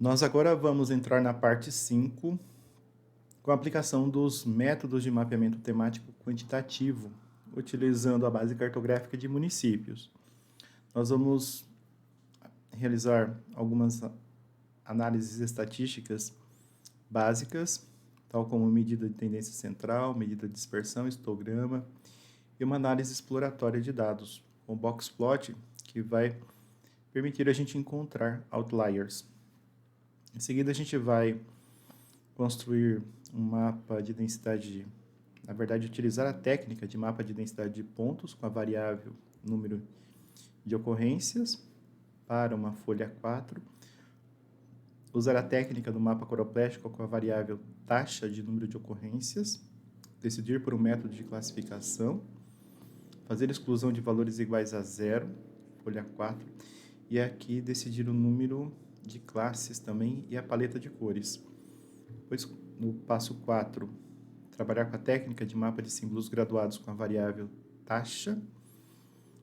Nós agora vamos entrar na parte 5, com a aplicação dos métodos de mapeamento temático quantitativo, utilizando a base cartográfica de municípios. Nós vamos realizar algumas análises estatísticas básicas, tal como medida de tendência central, medida de dispersão, histograma, e uma análise exploratória de dados, com boxplot, que vai permitir a gente encontrar outliers. Em seguida, a gente vai construir um mapa de densidade, na verdade, utilizar a técnica de mapa de densidade de pontos com a variável número de ocorrências para uma folha 4, usar a técnica do mapa coropléstico com a variável taxa de número de ocorrências, decidir por um método de classificação, fazer exclusão de valores iguais a zero, folha 4, e aqui decidir o número de classes também e a paleta de cores. Depois, no passo 4, trabalhar com a técnica de mapa de símbolos graduados com a variável taxa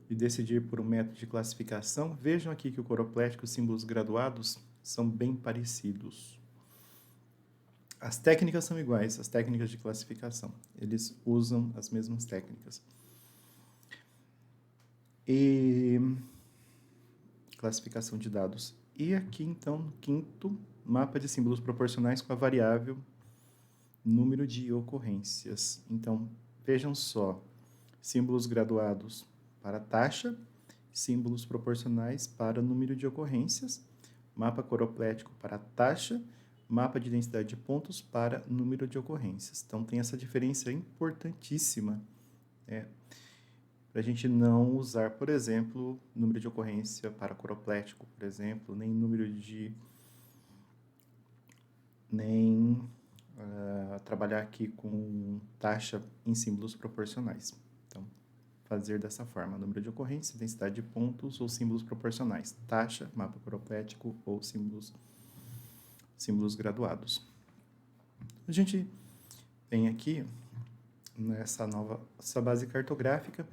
e decidir por um método de classificação. Vejam aqui que o coropléstico e os símbolos graduados são bem parecidos. As técnicas são iguais, as técnicas de classificação. Eles usam as mesmas técnicas. E classificação de dados. E aqui, então, no quinto, mapa de símbolos proporcionais com a variável número de ocorrências. Então, vejam só, símbolos graduados para taxa, símbolos proporcionais para número de ocorrências, mapa coroplético para taxa, mapa de densidade de pontos para número de ocorrências. Então, tem essa diferença importantíssima, para a gente não usar, por exemplo, número de ocorrência para coroplético, por exemplo, nem trabalhar aqui com taxa em símbolos proporcionais. Então, fazer dessa forma, número de ocorrência, densidade de pontos ou símbolos proporcionais, taxa, mapa coroplético ou símbolos graduados. A gente tem aqui essa base cartográfica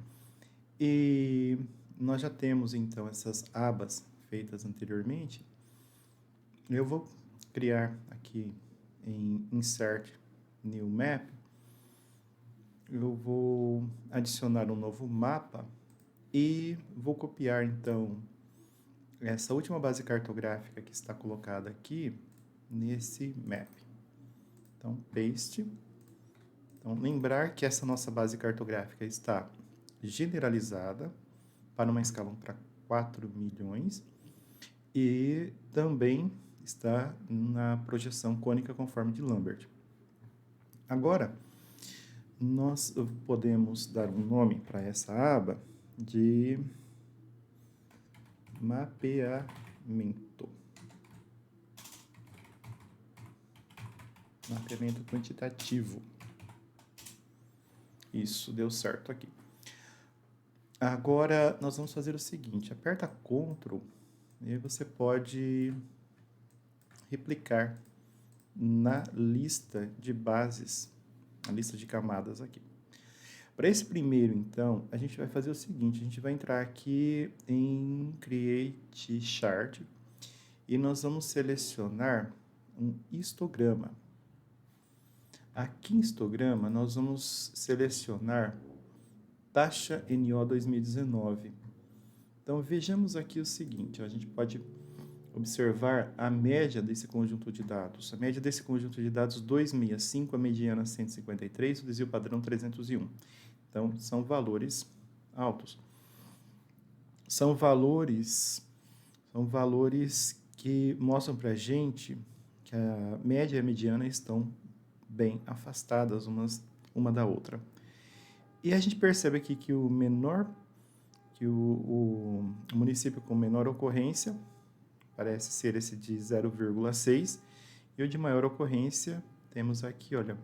e nós já temos então essas abas feitas anteriormente. Eu vou criar aqui em Insert New Map, eu vou adicionar um novo mapa e vou copiar então essa última base cartográfica que está colocada aqui nesse map. Então, paste. Então, lembrar que essa nossa base cartográfica está generalizada para uma escala para 4 milhões e também está na projeção cônica conforme de Lambert. Agora, nós podemos dar um nome para essa aba de mapeamento. Mapeamento quantitativo. Isso, deu certo aqui. Agora, nós vamos fazer o seguinte, aperta Ctrl e você pode replicar na lista de bases, na lista de camadas aqui. Para esse primeiro, então, a gente vai fazer o seguinte, a gente vai entrar aqui em Create Chart e nós vamos selecionar um histograma. Aqui em histograma, nós vamos selecionar taxa NO 2019. Então, vejamos aqui o seguinte, a gente pode observar a média desse conjunto de dados. A média desse conjunto de dados 265, a mediana 153, o desvio padrão 301. Então, são valores altos. São valores que mostram para a gente que a média e a mediana estão bem afastadas uma da outra. E a gente percebe aqui que o município com menor ocorrência parece ser esse de 0,6 e o de maior ocorrência temos aqui, olha,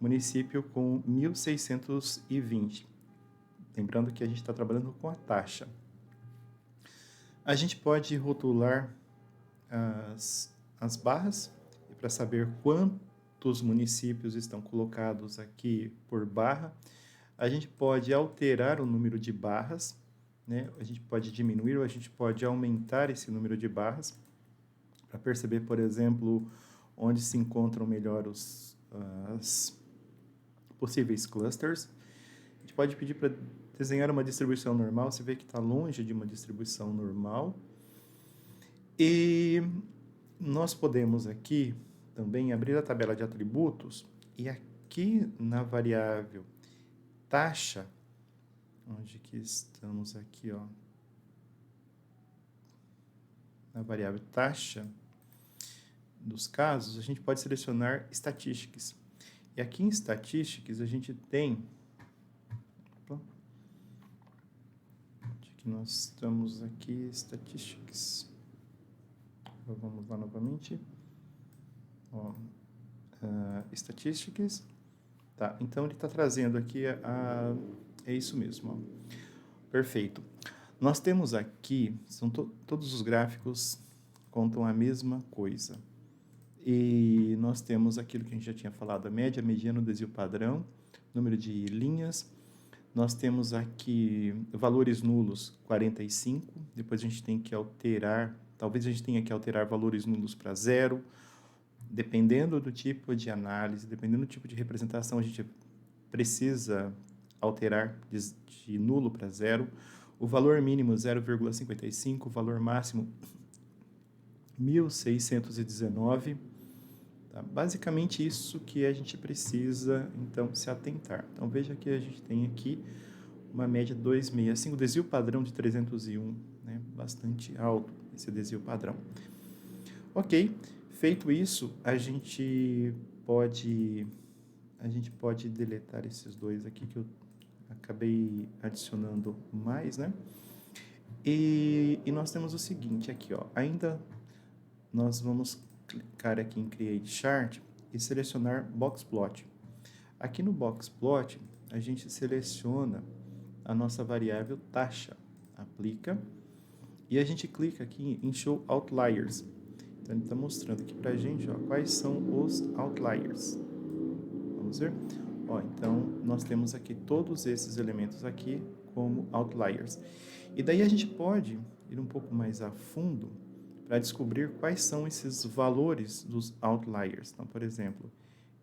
município com 1.620. Lembrando que a gente está trabalhando com a taxa. A gente pode rotular as barras para saber quantos municípios estão colocados aqui por barra. A gente pode alterar o número de barras, né? A gente pode diminuir ou a gente pode aumentar esse número de barras para perceber, por exemplo, onde se encontram melhor as possíveis clusters. A gente pode pedir para desenhar uma distribuição normal, você vê que está longe de uma distribuição normal. E nós podemos aqui também abrir a tabela de atributos e aqui na variável taxa, onde que estamos aqui, ó, na variável taxa dos casos, a gente pode selecionar Statistics. E aqui em Statistics a gente tem, onde que nós estamos aqui, Statistics. Vamos lá novamente. Ó, Statistics. Tá, então ele está trazendo aqui é isso mesmo. Ó. Perfeito. Nós temos aqui, todos os gráficos contam a mesma coisa. E nós temos aquilo que a gente já tinha falado, a média, mediana, o desvio padrão, número de linhas. Nós temos aqui valores nulos, 45. Depois a gente tem que alterar, talvez a gente tenha que alterar valores nulos para 0. Dependendo do tipo de análise, dependendo do tipo de representação, a gente precisa alterar de nulo para 0. O valor mínimo 0,55, o valor máximo 1.619. Tá? Basicamente isso que a gente precisa, então, se atentar. Então, veja que a gente tem aqui uma média 265, desvio padrão de 301, né? Bastante alto esse desvio padrão. Ok, feito isso, a gente pode deletar esses dois aqui que eu acabei adicionando mais, né? E nós temos o seguinte aqui, ó, ainda nós vamos clicar aqui em Create Chart e selecionar Box Plot. Aqui no Box Plot, a gente seleciona a nossa variável taxa, aplica, e a gente clica aqui em Show Outliers. Então, ele está mostrando aqui para a gente, ó, quais são os outliers. Vamos ver? Ó, então, nós temos aqui todos esses elementos aqui como outliers. E daí a gente pode ir um pouco mais a fundo para descobrir quais são esses valores dos outliers. Então, por exemplo,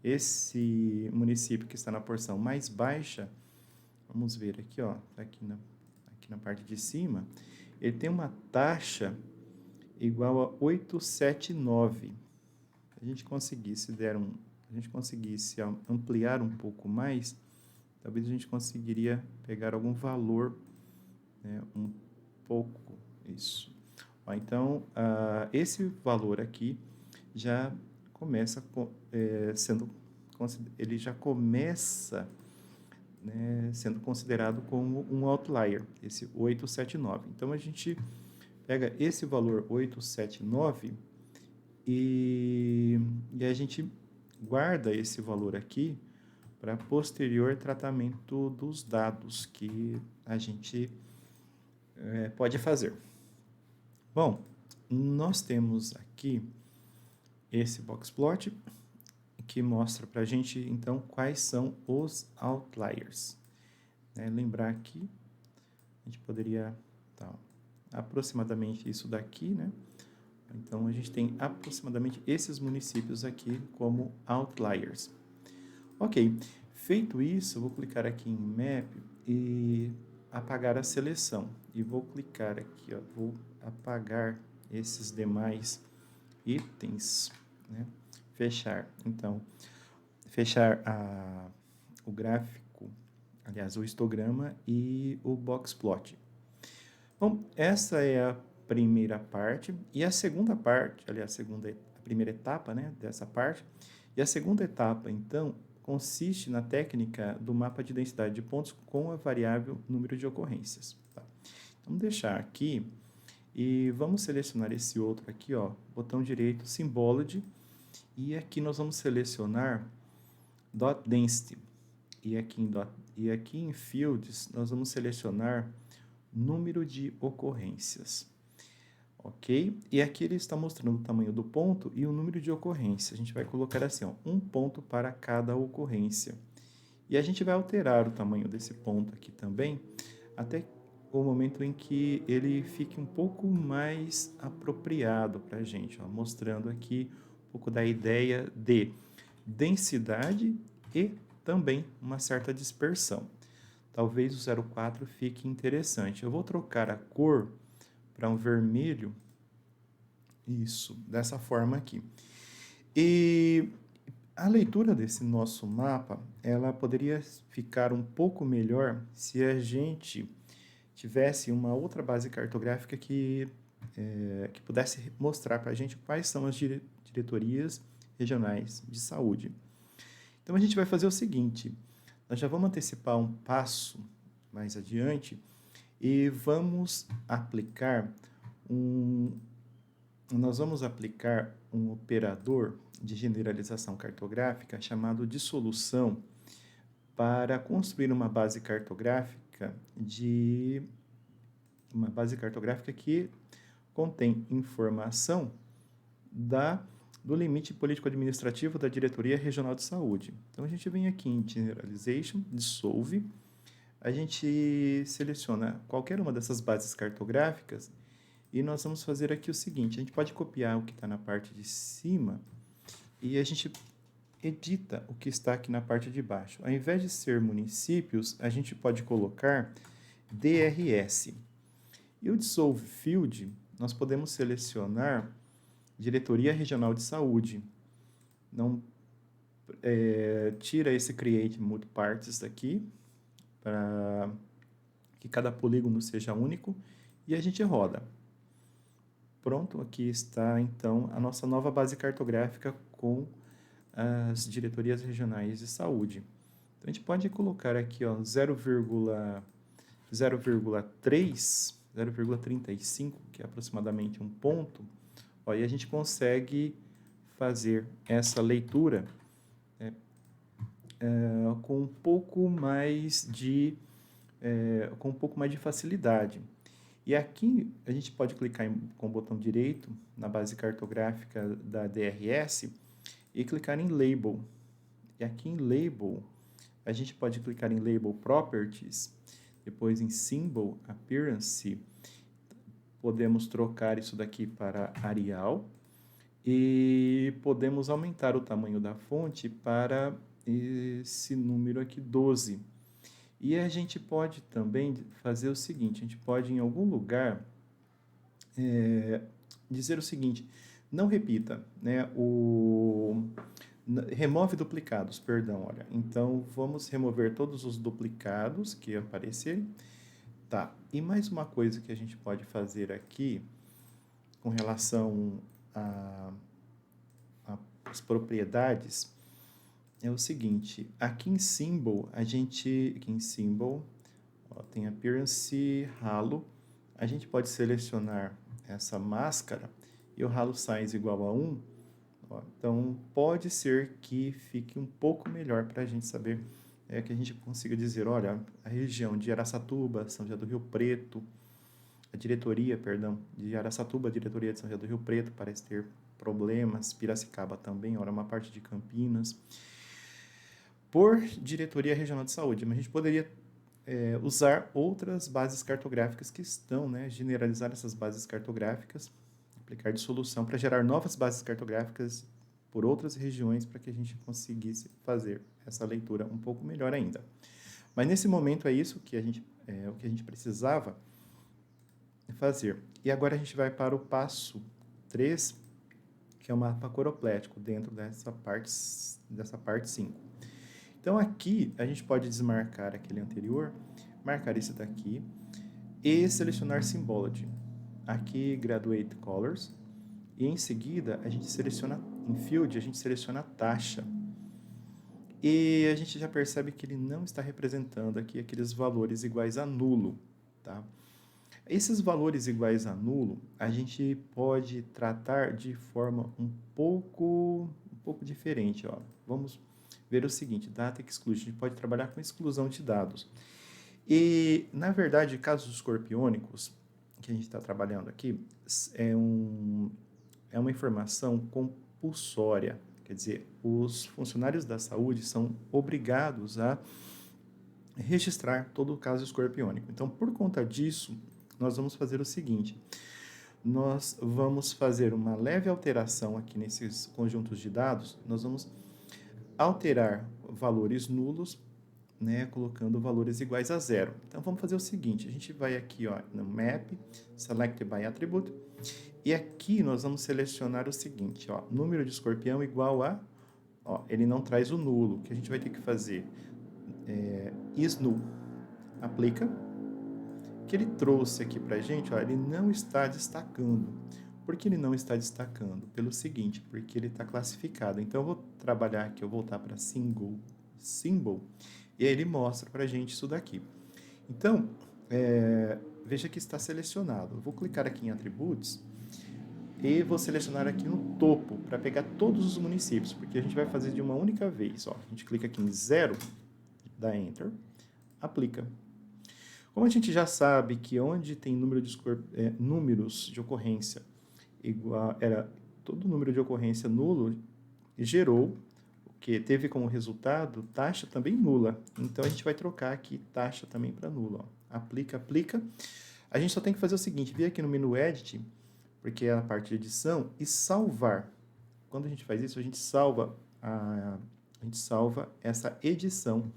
esse município que está na porção mais baixa, vamos ver aqui, ó, aqui na parte de cima, ele tem uma taxa igual a 879. Se a gente conseguisse ampliar um pouco mais, talvez a gente conseguiria pegar algum valor, né, um pouco, isso. Ó, então, esse valor aqui já começa ele já começa, né, sendo considerado como um outlier, esse 879. Então, a gente pega esse valor 879 e a gente guarda esse valor aqui para posterior tratamento dos dados que a gente pode fazer. Bom, nós temos aqui esse boxplot que mostra para a gente, então, quais são os outliers. Lembrar que a gente poderia... Tá, aproximadamente isso daqui, né? Então, a gente tem aproximadamente esses municípios aqui como outliers. Ok, feito isso, eu vou clicar aqui em Map e apagar a seleção. E vou clicar aqui, ó, vou apagar esses demais itens, né? Fechar. Então, fechar o gráfico, aliás, o histograma e o boxplot. Bom, essa é a primeira parte, e a segunda parte, aliás, a primeira etapa, né, dessa parte, e a segunda etapa, então, consiste na técnica do mapa de densidade de pontos com a variável número de ocorrências. Tá? Vamos deixar aqui, e vamos selecionar esse outro aqui, ó, botão direito, Symbology, e aqui nós vamos selecionar Dot Density, e aqui em Fields, nós vamos selecionar número de ocorrências, ok? E aqui ele está mostrando o tamanho do ponto e o número de ocorrência. A gente vai colocar assim, ó, um ponto para cada ocorrência. E a gente vai alterar o tamanho desse ponto aqui também, até o momento em que ele fique um pouco mais apropriado para a gente, ó, mostrando aqui um pouco da ideia de densidade e também uma certa dispersão. Talvez o 0,4 fique interessante. Eu vou trocar a cor para um vermelho, isso, dessa forma aqui. E a leitura desse nosso mapa, ela poderia ficar um pouco melhor se a gente tivesse uma outra base cartográfica que pudesse mostrar para a gente quais são as diretorias regionais de saúde. Então, a gente vai fazer o seguinte, nós já vamos antecipar um passo mais adiante e nós vamos aplicar um operador de generalização cartográfica chamado dissolução para construir uma base cartográfica que contém informação do limite político-administrativo da Diretoria Regional de Saúde. Então, a gente vem aqui em Generalization, dissolve, a gente seleciona qualquer uma dessas bases cartográficas e nós vamos fazer aqui o seguinte, a gente pode copiar o que está na parte de cima e a gente edita o que está aqui na parte de baixo. Ao invés de ser municípios, a gente pode colocar DRS. E o Dissolve Field, nós podemos selecionar Diretoria Regional de Saúde. Não tira esse Create Multiparts daqui, para que cada polígono seja único, e a gente roda. Pronto, aqui está então a nossa nova base cartográfica com as diretorias regionais de saúde. Então, a gente pode colocar aqui 0,35, que é aproximadamente um ponto, ó, e a gente consegue fazer essa leitura com um pouco mais de facilidade. E aqui a gente pode clicar com o botão direito na base cartográfica da DRS e clicar em Label. E aqui em Label, a gente pode clicar em Label Properties, depois em Symbol Appearance, podemos trocar isso daqui para Arial e podemos aumentar o tamanho da fonte para esse número aqui, 12. E a gente pode também fazer o seguinte, a gente pode em algum lugar dizer o seguinte, não repita, né, remove duplicados, perdão, olha. Então, vamos remover todos os duplicados que aparecerem. Tá, e mais uma coisa que a gente pode fazer aqui, com relação às propriedades, é o seguinte, aqui em Symbol, tem Appearance Halo, a gente pode selecionar essa máscara e o Halo Size igual a 1, ó, então pode ser que fique um pouco melhor para a gente saber, que a gente consiga dizer, olha, a região de Araçatuba, São José do Rio Preto, a diretoria de São José do Rio Preto parece ter problemas, Piracicaba também, olha, uma parte de Campinas, por Diretoria Regional de Saúde, mas a gente poderia usar outras bases cartográficas que estão, né, generalizar essas bases cartográficas, aplicar dissolução para gerar novas bases cartográficas por outras regiões para que a gente conseguisse fazer essa leitura um pouco melhor ainda. Mas nesse momento é isso que o que a gente precisava fazer. E agora a gente vai para o passo 3, que é o mapa coroplético, dentro dessa parte 5. Então, aqui, a gente pode desmarcar aquele anterior, marcar esse daqui e selecionar Symbology. Aqui, Graduate Colors. E, em seguida, a gente seleciona, em Field, a gente seleciona a taxa. E a gente já percebe que ele não está representando aqui aqueles valores iguais a nulo, tá? Esses valores iguais a nulo, a gente pode tratar de forma um pouco diferente, ó. Vamos ver o seguinte, Data Exclusion, a gente pode trabalhar com exclusão de dados. E, na verdade, casos escorpiônicos, que a gente está trabalhando aqui, é uma informação compulsória, quer dizer, os funcionários da saúde são obrigados a registrar todo o caso escorpiônico. Então, por conta disso, nós vamos fazer o seguinte: nós vamos fazer uma leve alteração aqui nesses conjuntos de dados. Nós vamos alterar valores nulos, né, colocando valores iguais a zero. Então, vamos fazer o seguinte: a gente vai aqui, ó, no Map, Select by Attribute, e aqui nós vamos selecionar o seguinte, ó, número de escorpião igual a, ó, ele não traz o nulo, que a gente vai ter que fazer isNull, aplica, que ele trouxe aqui pra gente, ó, ele não está destacando. Por que ele não está destacando? Pelo seguinte, porque ele está classificado. Então, eu vou trabalhar aqui, eu vou voltar para Symbol, e aí ele mostra pra gente isso daqui. Então, veja que está selecionado. Eu vou clicar aqui em Attributes, e vou selecionar aqui no topo, para pegar todos os municípios, porque a gente vai fazer de uma única vez, ó. A gente clica aqui em 0, dá Enter, aplica. Como a gente já sabe que onde tem números de ocorrência igual, era todo número de ocorrência nulo, gerou o que teve como resultado taxa também nula. Então, a gente vai trocar aqui taxa também para nula. Ó. Aplica, aplica. A gente só tem que fazer o seguinte, vir aqui no menu Edit, porque é a parte de edição, e salvar. Quando a gente faz isso, a gente salva essa edição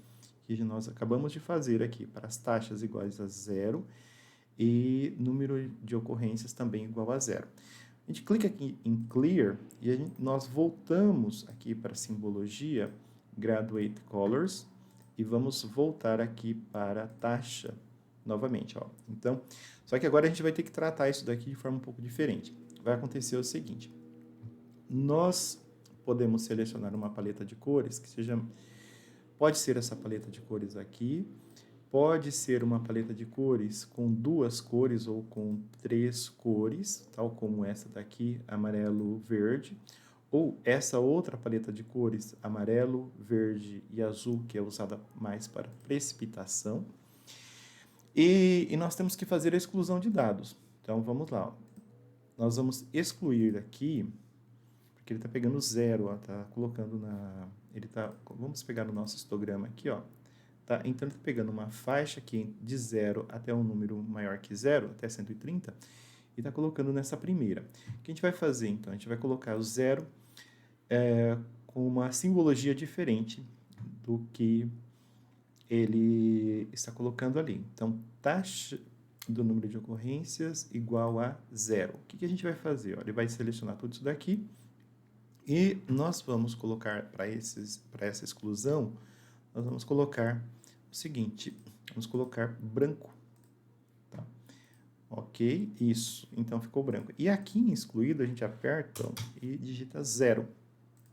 que nós acabamos de fazer aqui, para as taxas iguais a zero e número de ocorrências também igual a zero. A gente clica aqui em Clear e nós voltamos aqui para a simbologia, Graduate Colors, e vamos voltar aqui para a taxa novamente. Ó. Então, só que agora a gente vai ter que tratar isso daqui de forma um pouco diferente. Vai acontecer o seguinte, nós podemos selecionar uma paleta de cores que seja... Pode ser essa paleta de cores aqui, pode ser uma paleta de cores com 2 cores ou com 3 cores, tal como essa daqui, amarelo, verde, ou essa outra paleta de cores, amarelo, verde e azul, que é usada mais para precipitação. E nós temos que fazer a exclusão de dados. Então, vamos lá. Nós vamos excluir aqui, porque ele está pegando 0, está colocando na... Vamos pegar o nosso histograma aqui, ó. Tá? Então, ele está pegando uma faixa aqui de 0 até um número maior que 0, até 130, e está colocando nessa primeira. O que a gente vai fazer, então? A gente vai colocar o 0 com uma simbologia diferente do que ele está colocando ali. Então, taxa do número de ocorrências igual a 0. O que a gente vai fazer? Ó, ele vai selecionar tudo isso daqui e nós vamos colocar para essa exclusão, nós vamos colocar o seguinte, vamos colocar branco. Tá? Ok, isso. Então, ficou branco. E aqui em excluído, a gente aperta e digita 0.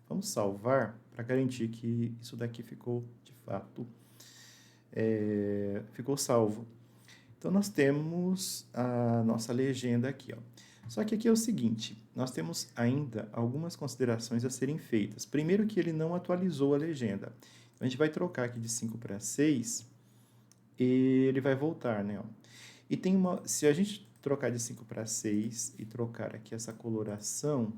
Vamos salvar para garantir que isso daqui ficou, de fato, ficou salvo. Então, nós temos a nossa legenda aqui, ó. Só que aqui é o seguinte, nós temos ainda algumas considerações a serem feitas. Primeiro que ele não atualizou a legenda. Então, a gente vai trocar aqui de 5 para 6 e ele vai voltar, né? Ó. E tem se a gente trocar de 5 para 6 e trocar aqui essa coloração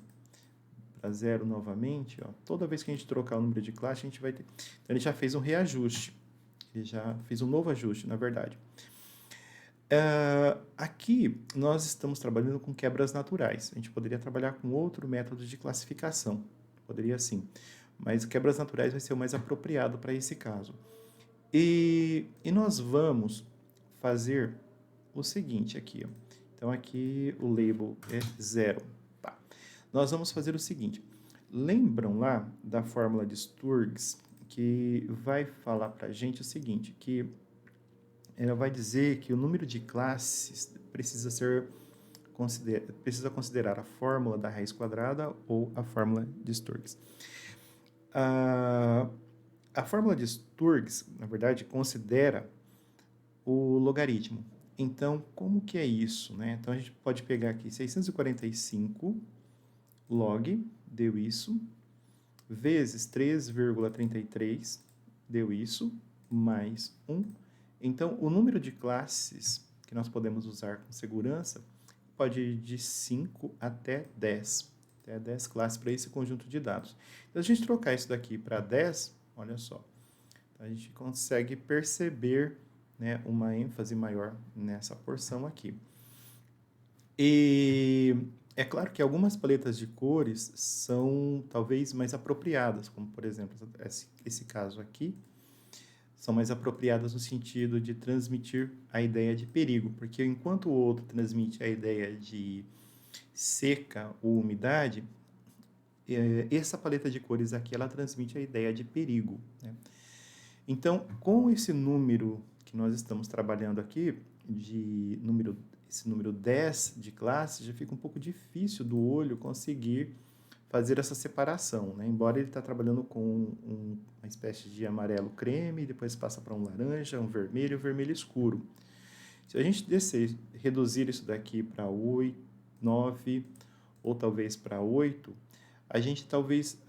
para 0 novamente, ó, toda vez que a gente trocar o número de classe, a gente vai ter... Então, ele já fez um reajuste. Ele já fez um novo ajuste, na verdade. Aqui, nós estamos trabalhando com quebras naturais. A gente poderia trabalhar com outro método de classificação. Poderia sim. Mas quebras naturais vai ser o mais apropriado para esse caso. E nós vamos fazer o seguinte aqui. Ó. Então, aqui o label é 0. Tá. Nós vamos fazer o seguinte. Lembram lá da fórmula de Sturges, que vai falar para a gente o seguinte, que ela vai dizer que o número de classes precisa considerar a fórmula da raiz quadrada ou a fórmula de Sturges. A fórmula de Sturges, na verdade, considera o logaritmo. Então, como que é isso? Né? Então, a gente pode pegar aqui 645 log, deu isso, vezes 3,33, deu isso, mais 1. Então, o número de classes que nós podemos usar com segurança pode ir de 5 até 10. Até 10 classes para esse conjunto de dados. Então, se a gente trocar isso daqui para 10, olha só. Então, a gente consegue perceber, né, uma ênfase maior nessa porção aqui. E é claro que algumas paletas de cores são talvez mais apropriadas, como por exemplo esse caso aqui, são mais apropriadas no sentido de transmitir a ideia de perigo, porque enquanto o outro transmite a ideia de seca ou umidade, essa paleta de cores aqui ela transmite a ideia de perigo, né? Então, com esse número que nós estamos trabalhando aqui, esse número 10 de classe, já fica um pouco difícil do olho conseguir fazer essa separação, né? Embora ele está trabalhando com uma espécie de amarelo creme, depois passa para um laranja, um vermelho escuro. Se a gente reduzir isso daqui para 8, 9 ou talvez para 8, a gente talvez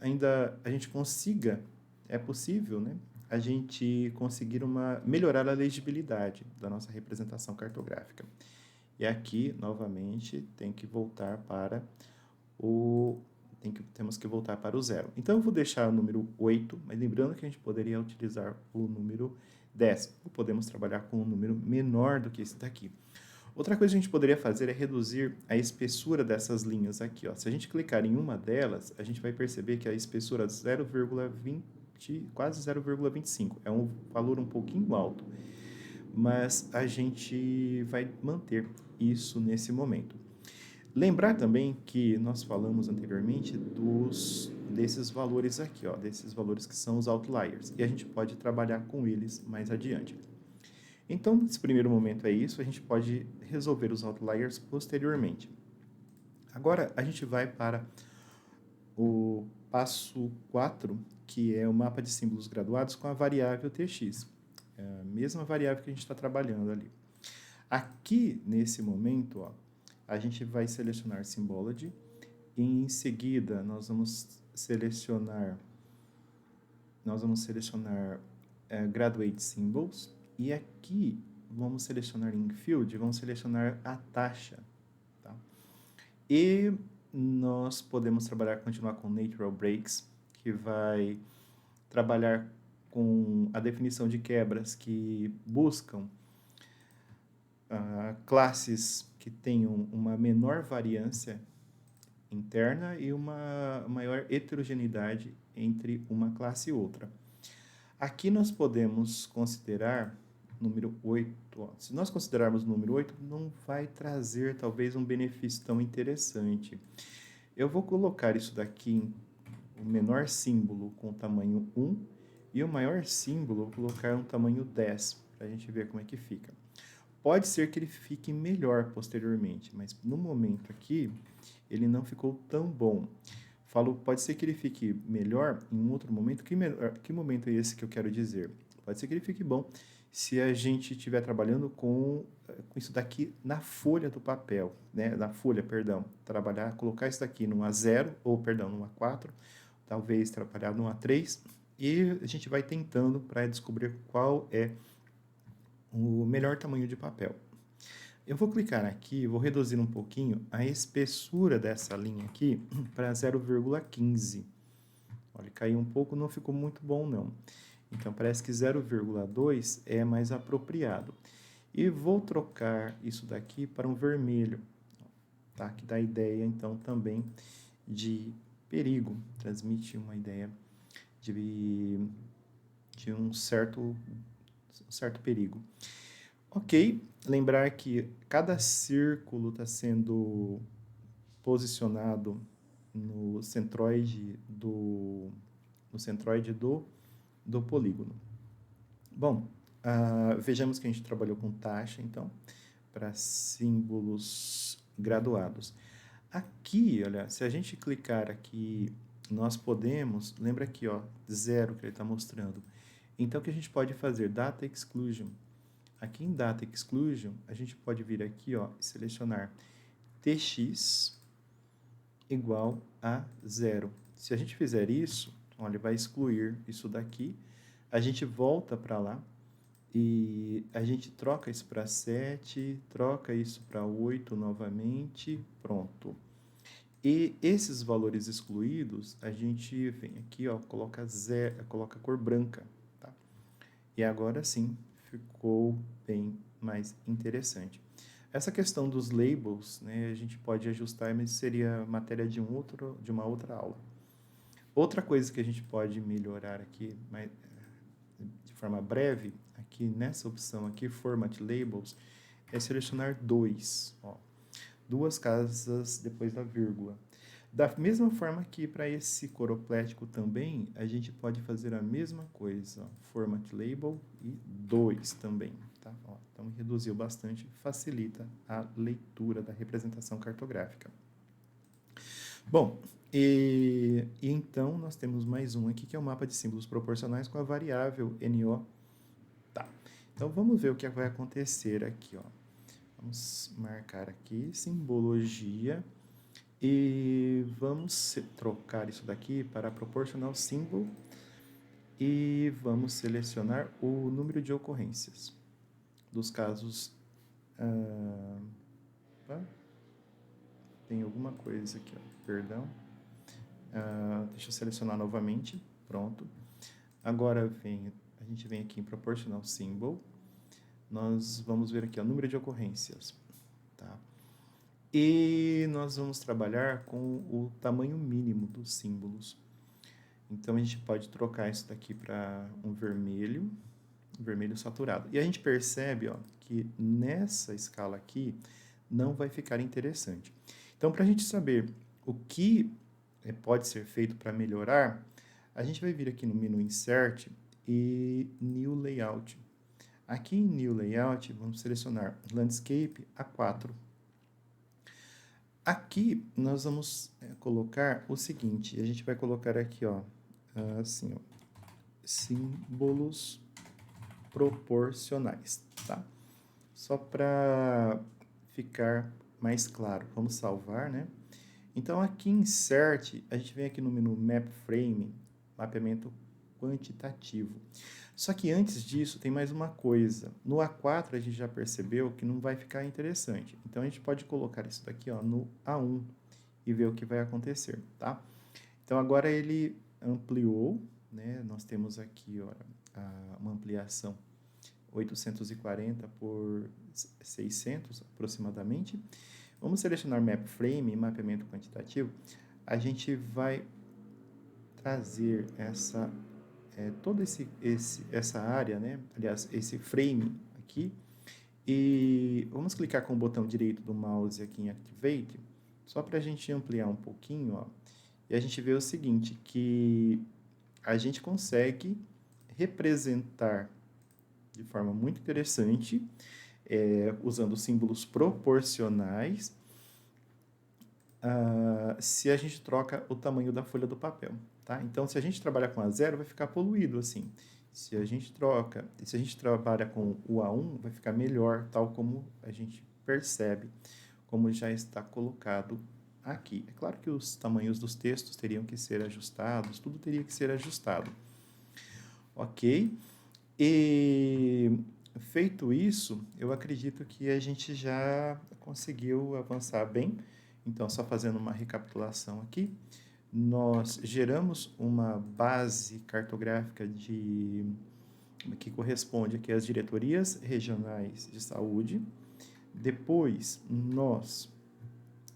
a gente consiga, é possível, né? A gente conseguir melhorar a legibilidade da nossa representação cartográfica. E aqui, novamente, temos que voltar para o zero. Então, eu vou deixar o número 8, mas lembrando que a gente poderia utilizar o número 10. Ou podemos trabalhar com um número menor do que esse daqui. Outra coisa que a gente poderia fazer é reduzir a espessura dessas linhas aqui. Ó. Se a gente clicar em uma delas, a gente vai perceber que a espessura é 0,20, quase 0,25. É um valor um pouquinho alto, mas a gente vai manter isso nesse momento. Lembrar também que nós falamos anteriormente desses valores aqui, ó, desses valores que são os outliers, e a gente pode trabalhar com eles mais adiante. Então, nesse primeiro momento é isso, a gente pode resolver os outliers posteriormente. Agora, a gente vai para o passo 4, que é o mapa de símbolos graduados com a variável tx. É a mesma variável que a gente está trabalhando ali. Aqui, nesse momento, ó, a gente vai selecionar Symbology e em seguida nós vamos selecionar Graduate Symbols e aqui vamos selecionar em Field, vamos selecionar a taxa, tá? E nós podemos continuar com Natural Breaks, que vai trabalhar com a definição de quebras que buscam classes que tenham uma menor variância interna e uma maior heterogeneidade entre uma classe e outra. Aqui nós podemos considerar número 8. Ó. Se nós considerarmos o número 8, não vai trazer talvez um benefício tão interessante. Eu vou colocar isso daqui, o menor símbolo com o tamanho 1 e o maior símbolo vou colocar um tamanho 10, para a gente ver como é que fica. Pode ser que ele fique melhor posteriormente, mas no momento aqui, ele não ficou tão bom. Pode ser que ele fique melhor em um outro momento. Que momento é esse que eu quero dizer? Pode ser que ele fique bom se a gente estiver trabalhando com isso daqui na folha do papel, né? Na folha, perdão. Colocar isso daqui num A0, ou, perdão, num A4, talvez trabalhar num A3, e a gente vai tentando para descobrir qual é o melhor tamanho de papel. Eu vou clicar aqui, vou reduzir um pouquinho a espessura dessa linha aqui para 0,15. Olha, caiu um pouco, não ficou muito bom não. Então, parece que 0,2 é mais apropriado. E vou trocar isso daqui para um vermelho, tá? Que dá a ideia, então, também de perigo. Transmite uma ideia de um certo perigo. Ok, lembrar que cada círculo está sendo posicionado no centroide do polígono. Bom, vejamos que a gente trabalhou com taxa, então, para símbolos graduados. Aqui, olha, se a gente clicar aqui, nós podemos, lembra aqui, ó, 0 que ele está mostrando. Então, o que a gente pode fazer? Data Exclusion. Aqui em Data Exclusion, a gente pode vir aqui, ó, e selecionar tx igual a 0. Se a gente fizer isso, olha, vai excluir isso daqui. A gente volta para lá e a gente troca isso para 7, troca isso para 8 novamente, pronto. E esses valores excluídos, a gente vem aqui, ó, coloca cor branca, tá? E agora sim, ficou bem mais interessante. Essa questão dos labels, né, a gente pode ajustar, mas seria matéria de uma outra aula. Outra coisa que a gente pode melhorar aqui, mas, de forma breve, aqui nessa opção aqui, Format Labels, é selecionar duas casas depois da vírgula. Da mesma forma que para esse coroplético também, a gente pode fazer a mesma coisa, ó, Format Label e 2 também, tá? Ó, então, reduziu bastante, facilita a leitura da representação cartográfica. Bom, e então nós temos mais um aqui, que é o mapa de símbolos proporcionais com a variável NO. Tá, então vamos ver o que vai acontecer aqui, ó. Vamos marcar aqui, simbologia, e vamos trocar isso daqui para proporcional symbol e vamos selecionar o número de ocorrências dos casos. Tem alguma coisa aqui, ó, perdão. Deixa eu selecionar novamente, pronto. Agora a gente vem aqui em proportional symbol, nós vamos ver aqui o número de ocorrências, tá? E nós vamos trabalhar com o tamanho mínimo dos símbolos. Então, a gente pode trocar isso daqui para um vermelho saturado. E a gente percebe, ó, que nessa escala aqui não vai ficar interessante. Então, para a gente saber o que pode ser feito para melhorar, a gente vai vir aqui no menu Insert e New Layout. Aqui em New Layout, vamos selecionar Landscape A4. Aqui nós vamos colocar o seguinte, a gente vai colocar aqui, ó, assim, ó, símbolos proporcionais, tá? Só para ficar mais claro, vamos salvar, né? Então, aqui em Insert, a gente vem aqui no menu Map Frame, mapeamento quantitativo. Só que antes disso, tem mais uma coisa. No A4, a gente já percebeu que não vai ficar interessante. Então, a gente pode colocar isso daqui, ó, no A1 e ver o que vai acontecer, tá? Então, agora ele ampliou, né? Nós temos aqui, ó, uma ampliação 840 por 600 aproximadamente. Vamos selecionar Map Frame, mapeamento quantitativo. A gente vai trazer toda essa área, né? Aliás, esse frame aqui. E vamos clicar com o botão direito do mouse aqui em Activate, só para a gente ampliar um pouquinho, ó. E a gente vê o seguinte, que a gente consegue representar de forma muito interessante, usando símbolos proporcionais, se a gente troca o tamanho da folha do papel, tá? Então, se a gente trabalhar com A0, vai ficar poluído assim. Se a gente trabalha com o A1, vai ficar melhor, tal como a gente percebe, como já está colocado aqui. É claro que os tamanhos dos textos teriam que ser ajustados, tudo teria que ser ajustado. Ok? E feito isso, eu acredito que a gente já conseguiu avançar bem. Então, só fazendo uma recapitulação aqui, nós geramos uma base cartográfica que corresponde aqui às diretorias regionais de saúde. Depois, nós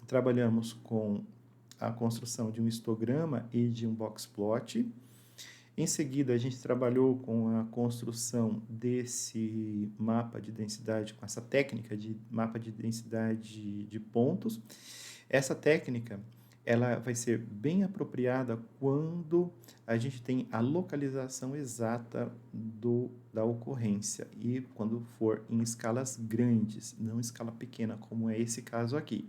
trabalhamos com a construção de um histograma e de um boxplot. Em seguida, a gente trabalhou com a construção desse mapa de densidade, com essa técnica de mapa de densidade de pontos. Essa técnica, ela vai ser bem apropriada quando a gente tem a localização exata da ocorrência e quando for em escalas grandes, não em escala pequena, como é esse caso aqui.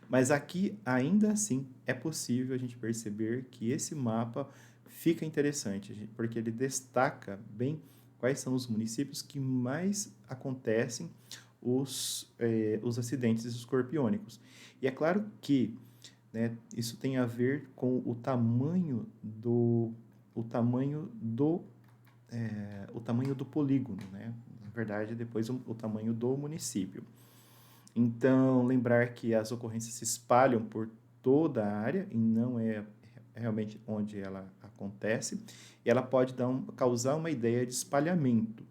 Mas aqui, ainda assim, é possível a gente perceber que esse mapa fica interessante, porque ele destaca bem quais são os municípios que mais acontecem os acidentes escorpiônicos. E é claro que, né, isso tem a ver com o tamanho do polígono, né? Na verdade, depois o tamanho do município. Então, lembrar que as ocorrências se espalham por toda a área e não é realmente onde ela acontece, e ela pode causar uma ideia de espalhamento.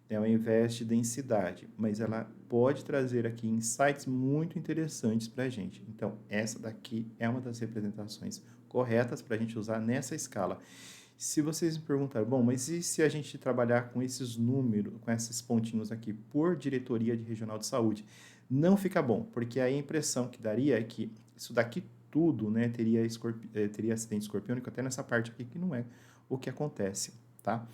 né, ao invés de densidade, mas ela pode trazer aqui insights muito interessantes para a gente. Então, essa daqui é uma das representações corretas para a gente usar nessa escala. Se vocês me perguntarem, bom, mas e se a gente trabalhar com esses números, com esses pontinhos aqui, por diretoria de regional de saúde? Não fica bom, porque a impressão que daria é que isso daqui tudo, né, teria acidente escorpiônico, até nessa parte aqui, que não é o que acontece, tá?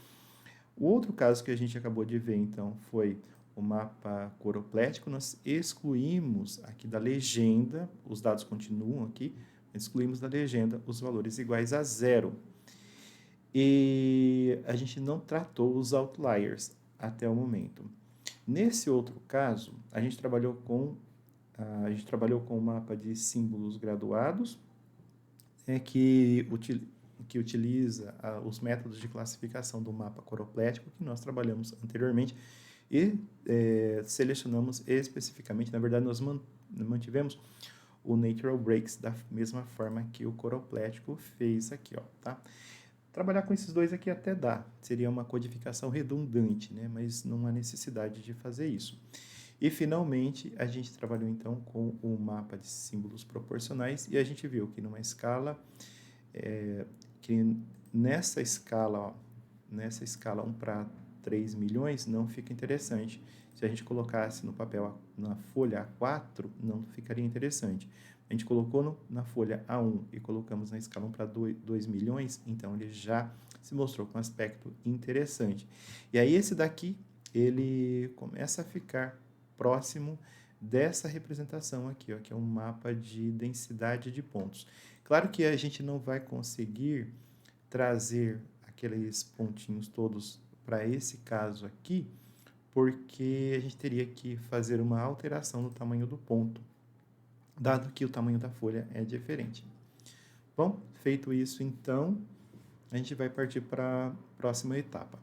O outro caso que a gente acabou de ver, então, foi o mapa coroplético. Nós excluímos aqui da legenda, os dados continuam aqui, excluímos da legenda os valores iguais a zero. E a gente não tratou os outliers até o momento. Nesse outro caso, a gente trabalhou com o mapa de símbolos graduados, que utiliza os métodos de classificação do mapa coroplético que nós trabalhamos anteriormente e selecionamos especificamente, na verdade, nós mantivemos o Natural Breaks da mesma forma que o coroplético fez aqui, ó, tá? Trabalhar com esses dois aqui até dá, seria uma codificação redundante, né? Mas não há necessidade de fazer isso. E, finalmente, a gente trabalhou, então, com o mapa de símbolos proporcionais e a gente viu que numa escala, que nessa escala 1 para 3 milhões, não fica interessante. Se a gente colocasse no papel, na folha A4, não ficaria interessante. A gente colocou na folha A1 e colocamos na escala 1 para 2 milhões, então ele já se mostrou com um aspecto interessante. E aí esse daqui, ele começa a ficar próximo dessa representação aqui, ó, que é um mapa de densidade de pontos. Claro que a gente não vai conseguir trazer aqueles pontinhos todos para esse caso aqui, porque a gente teria que fazer uma alteração no tamanho do ponto, dado que o tamanho da folha é diferente. Bom, feito isso, então, a gente vai partir para a próxima etapa.